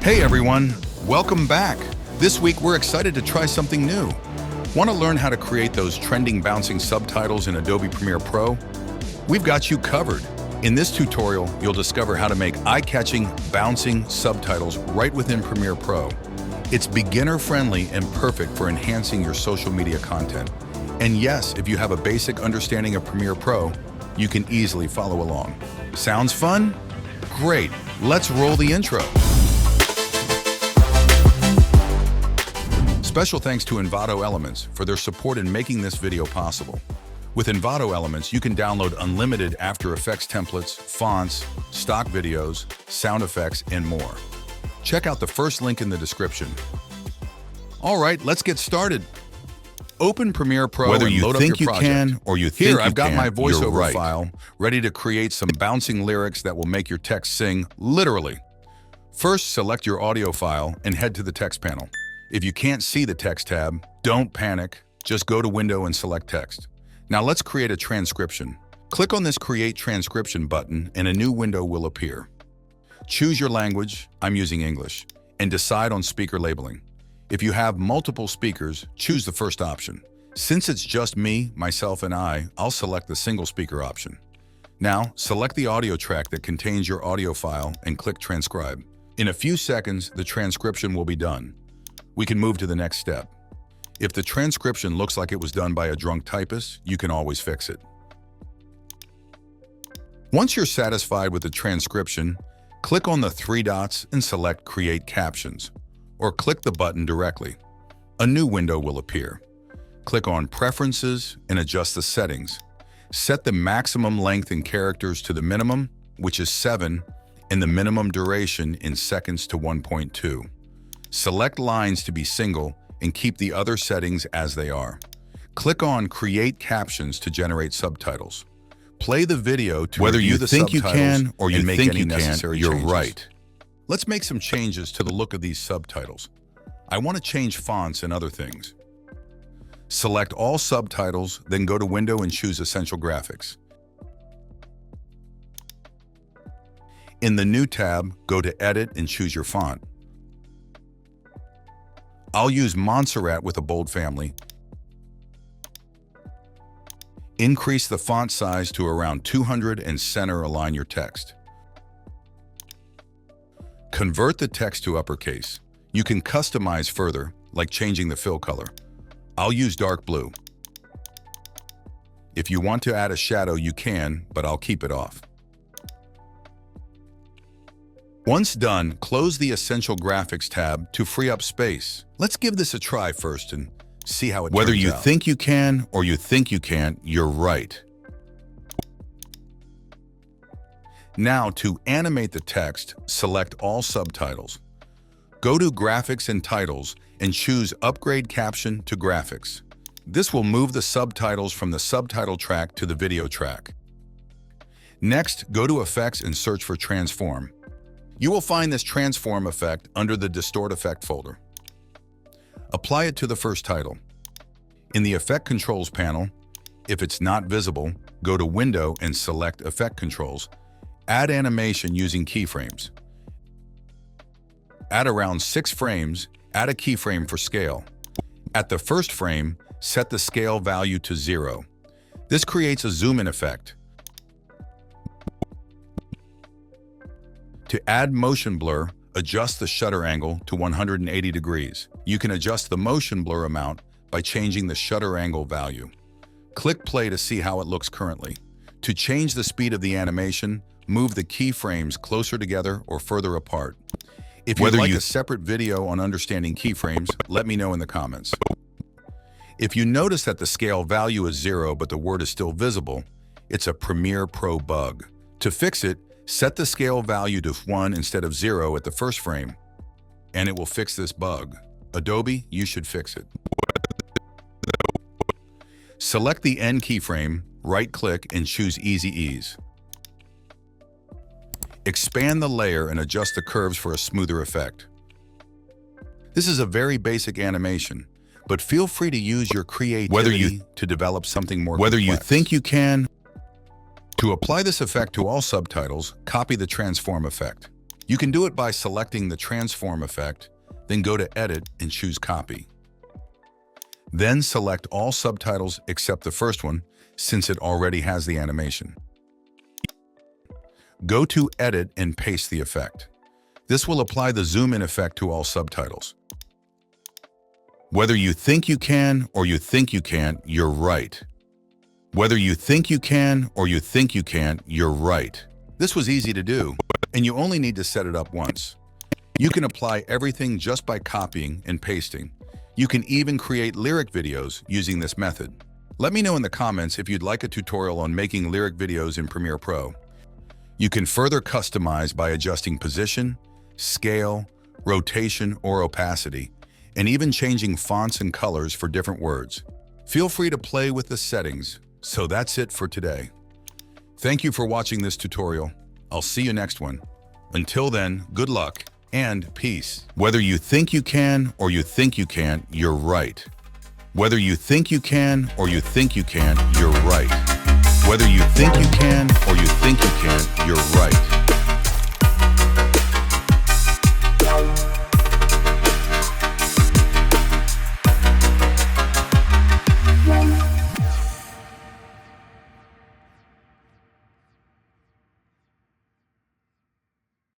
Hey everyone, welcome back. This week we're excited to try something new. Want to learn how to create those trending bouncing subtitles in Adobe Premiere Pro? We've got you covered. In this tutorial, you'll discover how to make eye-catching, bouncing subtitles right within Premiere Pro. It's beginner-friendly and perfect for enhancing your social media content. And yes, if you have a basic understanding of Premiere Pro, you can easily follow along. Sounds fun? Great, let's roll the intro. Special thanks to Envato Elements for their support in making this video possible. With Envato Elements, you can download unlimited After Effects templates, fonts, stock videos, sound effects, and more. Check out the first link in the description. All right, let's get started. Open Premiere Pro and load up your project. Whether you think you can or you think you can, I've got my voiceover file ready to create some bouncing lyrics that will make your text sing, literally. First, select your audio file and head to the text panel. If you can't see the text tab, don't panic. Just go to Window and select Text. Now let's create a transcription. Click on this Create Transcription button and a new window will appear. Choose your language, I'm using English, and decide on speaker labeling. If you have multiple speakers, choose the first option. Since it's just me, myself, and I'll select the single speaker option. Now, select the audio track that contains your audio file and click Transcribe. In a few seconds, the transcription will be done. We can move to the next step. If the transcription looks like it was done by a drunk typist, you can always fix it. Once you're satisfied with the transcription, click on the three dots and select Create Captions, or click the button directly. A new window will appear. Click on Preferences and adjust the settings. Set the maximum length in characters to the minimum, which is 7, and the minimum duration in seconds to 1.2. Select lines to be single and keep the other settings as they are. Click on Create Captions to generate subtitles. Play the video to review the subtitles. Whether you think you can or you think you can, you're right. Let's make some changes to the look of these subtitles. I want to change fonts and other things. Select all subtitles, then go to Window and choose Essential Graphics. In the New tab, go to Edit and choose your font. I'll use Montserrat with a bold family. Increase the font size to around 200 and center align your text. Convert the text to uppercase. You can customize further, like changing the fill color. I'll use dark blue. If you want to add a shadow, you can, but I'll keep it off. Once done, close the Essential Graphics tab to free up space. Let's give this a try first and see how it turns out. Whether you think you can or you think you can't, you're right. Now, to animate the text, select all subtitles. Go to Graphics and Titles and choose Upgrade Caption to Graphics. This will move the subtitles from the subtitle track to the video track. Next, go to Effects and search for Transform. You will find this transform effect under the Distort Effect folder. Apply it to the first title. In the Effect Controls panel, if it's not visible, go to Window and select Effect Controls. Add animation using keyframes. At around 6 frames, add a keyframe for scale. At the first frame, set the scale value to 0. This creates a zoom-in effect. To add motion blur, adjust the shutter angle to 180 degrees. You can adjust the motion blur amount by changing the shutter angle value. Click play to see how it looks currently. To change the speed of the animation, move the keyframes closer together or further apart. If you'd like a separate video on understanding keyframes, let me know in the comments. If you notice that the scale value is 0 but the word is still visible, it's a Premiere Pro bug. To fix it, set the scale value to 1 instead of 0 at the first frame, and it will fix this bug. Adobe, you should fix it. Select the End keyframe, right-click, and choose Easy Ease. Expand the layer and adjust the curves for a smoother effect. This is a very basic animation, but feel free to use your creativity to develop something more complex. Whether you think you can. To apply this effect to all subtitles, copy the transform effect. You can do it by selecting the transform effect, then go to Edit and choose Copy. Then select all subtitles except the first one, since it already has the animation. Go to Edit and paste the effect. This will apply the zoom in effect to all subtitles. Whether you think you can or you think you can't, you're right. Whether you think you can or you think you can't, you're right. This was easy to do, and you only need to set it up once. You can apply everything just by copying and pasting. You can even create lyric videos using this method. Let me know in the comments if you'd like a tutorial on making lyric videos in Premiere Pro. You can further customize by adjusting position, scale, rotation, or opacity, and even changing fonts and colors for different words. Feel free to play with the settings. So that's it for today. Thank you for watching this tutorial. I'll see you next one. Until then, good luck and peace. Whether you think you can or you think you can't, you're right. Whether you think you can or you think you can't, you're right. Whether you think you can or you think you can't, you're right.